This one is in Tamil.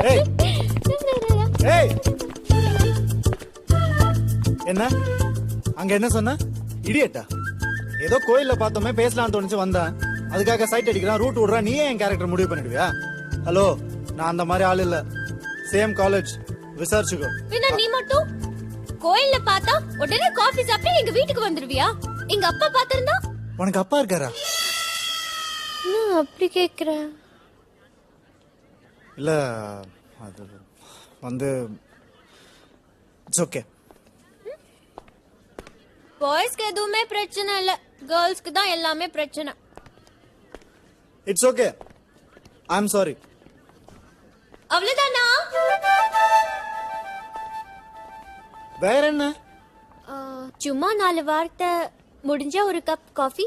ஏய் ஏய் என்ன அங்க என்ன சொன்ன இடியட்டா ஏதோ கோயில்ல பார்த்தோமே பேசலாம்னு தோணுச்சு வந்தேன் அதுக்காக சைட் அடிக்கிறான் ரூட் விடுறான் நீயே என் கேரக்டர் முடிவு பண்ணிடுவியா ஹலோ நான் அந்த மாதிரி ஆள் இல்ல சேம் காலேஜ் விசாரிச்சுக்கோ பின்ன நீ மட்டும் கோயில்ல பார்த்தா உடனே காஃபி சாப்பிட்டு எங்க வீட்டுக்கு வந்துருவியா எங்க அப்பா பாத்திருந்தா உனக்கு அப்பா இருக்காரா நான் அப்படி கேக்குறேன் இல்ல அது வந்து இட்ஸ் ஓகே பாய்ஸ்க்கு எதுவுமே பிரச்சனை இல்ல கேர்ள்ஸ்க்கு தான் எல்லாமே பிரச்சனை it's okay I am sorry அவ்வளவுதானா வேற என்ன சும்மா 4 வார்த்தை முடிஞ்ச ஒரு கப் காஃபி